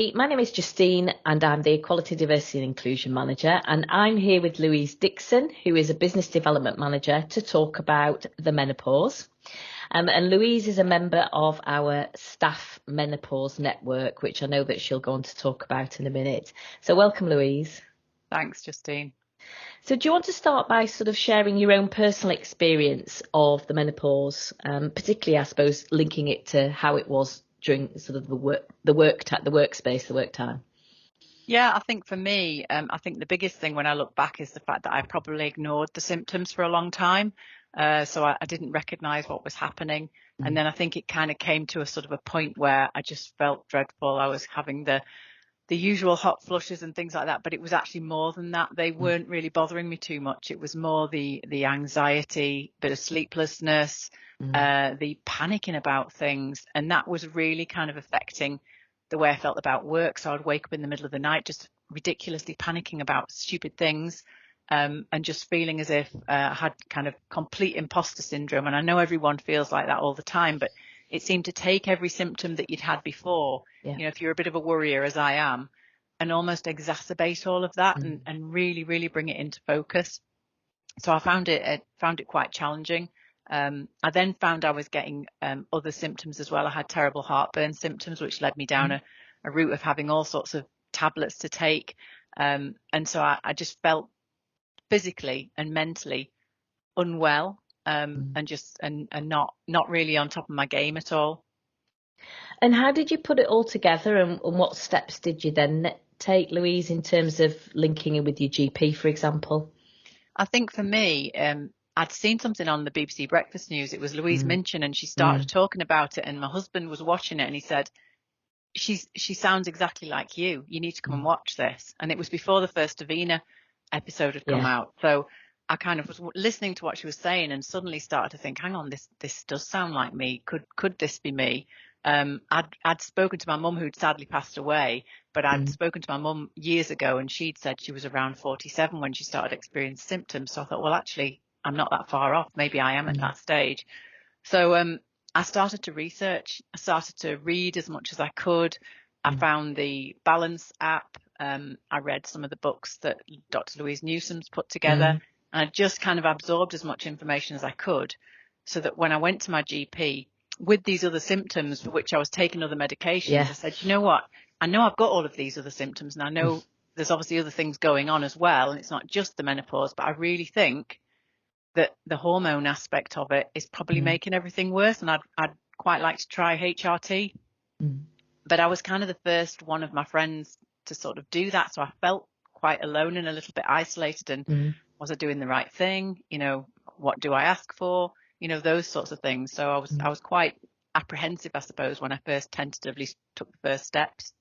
My name is Justine and I'm the Equality, Diversity and Inclusion Manager, and I'm here with Louise Dixon, who is a Business Development Manager, to talk about the menopause. And Louise is a member of our staff menopause network, which I know that she'll go on to talk about in a minute. So welcome, Louise. Thanks, Justine. So do you want to start by sort of sharing your own personal experience of the menopause, particularly, I suppose, linking it to how it was during sort of the workspace, the work time? Yeah, I think for me, I think the biggest thing when I look back is the fact that I probably ignored the symptoms for a long time. So I didn't recognize what was happening. And then I think it kind of came to a sort of a point where I just felt dreadful. I was having the usual hot flushes and things like that, but it was actually more than that. They weren't really bothering me too much. It was more the anxiety, bit of sleeplessness, the panicking about things, and that was really kind of affecting the way I felt about work. So I'd wake up in the middle of the night just ridiculously panicking about stupid things, and just feeling as if I had kind of complete imposter syndrome. And I know everyone feels like that all the time, but it seemed to take every symptom that you'd had before, if you're a bit of a worrier, as I am, and almost exacerbate all of that and really, really bring it into focus. So I found it quite challenging. I then found I was getting other symptoms as well. I had terrible heartburn symptoms, which led me down a route of having all sorts of tablets to take. And so I just felt physically and mentally unwell, and not really on top of my game at all. And how did you put it all together, and what steps did you then take, Louise, in terms of linking in with your GP, for example? I think for me, I'd seen something on the BBC Breakfast News. It was Louise Minchin, and she started talking about it, and my husband was watching it, and he said, she sounds exactly like you. You need to come and watch this. And it was before the first Davina episode had come out. So I kind of was listening to what she was saying and suddenly started to think, hang on, this does sound like me. Could this be me? I'd spoken to my mum, who'd sadly passed away, but I'd spoken to my mum years ago, and she'd said she was around 47 when she started experiencing symptoms. So I thought, well, actually, I'm not that far off. Maybe I am at that stage. So I started to research. I started to read as much as I could. I found the Balance app. I read some of the books that Dr. Louise Newsom's put together. And I just kind of absorbed as much information as I could, so that when I went to my GP with these other symptoms for which I was taking other medications, I said, you know what? I know I've got all of these other symptoms, and I know there's obviously other things going on as well. And it's not just the menopause, but I really think that the hormone aspect of it is probably making everything worse. And I'd quite like to try HRT. But I was kind of the first one of my friends to sort of do that. So I felt quite alone and a little bit isolated. And was I doing the right thing? What do I ask for? Those sorts of things. So I was quite apprehensive, I suppose, when I first tentatively took the first steps.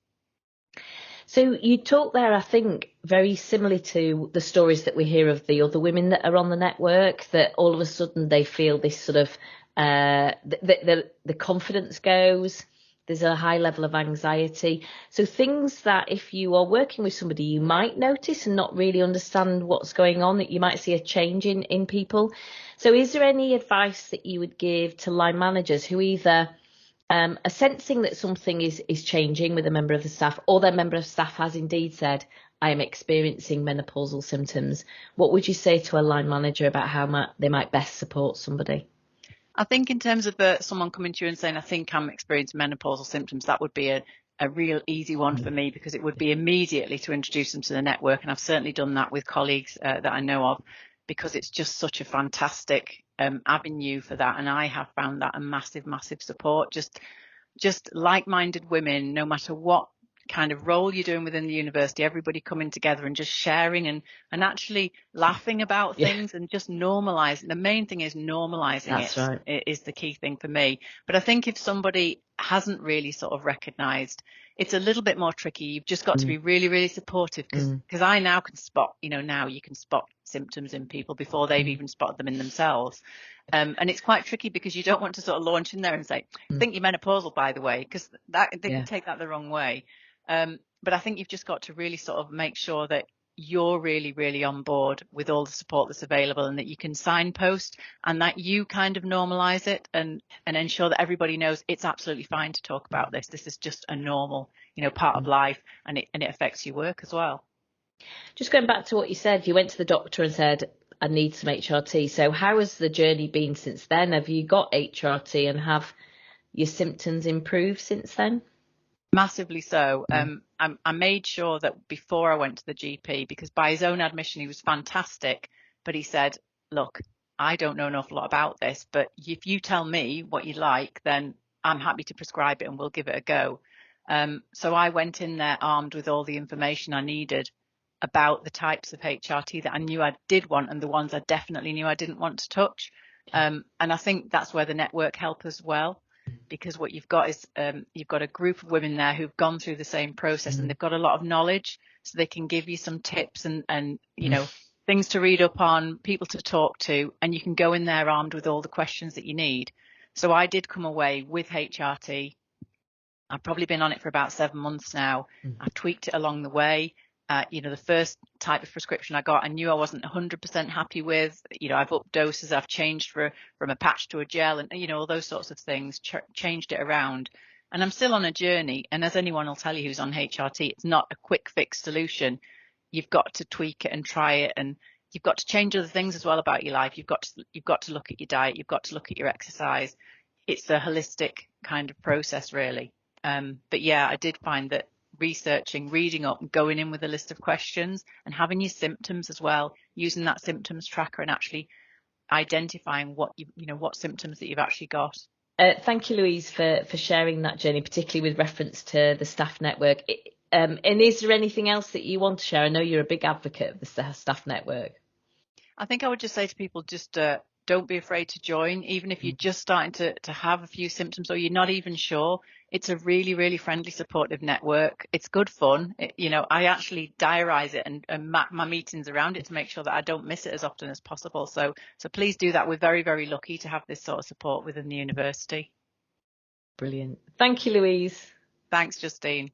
So you talk there, I think, very similarly to the stories that we hear of the other women that are on the network, that all of a sudden they feel this sort of, the confidence goes, there's a high level of anxiety. So things that if you are working with somebody, you might notice and not really understand what's going on, that you might see a change in people. So is there any advice that you would give to line managers who either are sensing that something is changing with a member of the staff, or their member of staff has indeed said, I am experiencing menopausal symptoms? What would you say to a line manager about how they might best support somebody? I think in terms of someone coming to you and saying, I think I'm experiencing menopausal symptoms, that would be a real easy one for me, because it would be immediately to introduce them to the network. And I've certainly done that with colleagues that I know of, because it's just such a fantastic avenue for that. And I have found that a massive, massive support. Just like-minded women, no matter what kind of role you're doing within the university, everybody coming together and just sharing and actually laughing about things and just normalizing. The main thing is normalizing. That's right. It is the key thing for me. But I think if somebody hasn't really sort of recognized, it's a little bit more tricky. You've just got to be really, really supportive, because I now can spot, now you can spot symptoms in people before they've even spotted them in themselves. And it's quite tricky, because you don't want to sort of launch in there and say, I think you're menopausal, by the way, because they can take that the wrong way. But I think you've just got to really sort of make sure that you're really, really on board with all the support that's available, and that you can signpost, and that you kind of normalize it and ensure that everybody knows it's absolutely fine to talk about this. This is just a normal, part of life, and it affects your work as well. Just going back to what you said, you went to the doctor and said, I need some HRT. So how has the journey been since then? Have you got HRT, and have your symptoms improved since then? Massively so. I made sure that before I went to the GP, because by his own admission, he was fantastic, but he said, look, I don't know an awful lot about this, but if you tell me what you like, then I'm happy to prescribe it and we'll give it a go. So I went in there armed with all the information I needed about the types of HRT that I knew I did want, and the ones I definitely knew I didn't want to touch. And I think that's where the network help as well, because what you've got is you've got a group of women there who've gone through the same process, and they've got a lot of knowledge, so they can give you some tips and things to read up on, people to talk to, and you can go in there armed with all the questions that you need. So I did come away with HRT. I've probably been on it for about 7 months now. I've tweaked it along the way. The first type of prescription I got, I knew I wasn't 100% happy with. I've upped doses, I've changed from a patch to a gel, and all those sorts of things, changed it around. And I'm still on a journey. And as anyone will tell you who's on HRT, it's not a quick fix solution. You've got to tweak it and try it, and you've got to change other things as well about your life. You've got to look at your diet. You've got to look at your exercise. It's a holistic kind of process, really. But yeah, I did find that researching, reading up, going in with a list of questions, and having your symptoms as well, using that symptoms tracker and actually identifying what what symptoms that you've actually got. Thank you, Louise, for sharing that journey, particularly with reference to the staff network. And is there anything else that you want to share? I know you're a big advocate of the staff network. I think I would just say to people, just don't be afraid to join, even if you're just starting to have a few symptoms or you're not even sure. It's a really, really friendly, supportive network. It's good fun. I actually diarise it and map my meetings around it to make sure that I don't miss it as often as possible. So please do that. We're very, very lucky to have this sort of support within the university. Brilliant. Thank you, Louise. Thanks, Justine.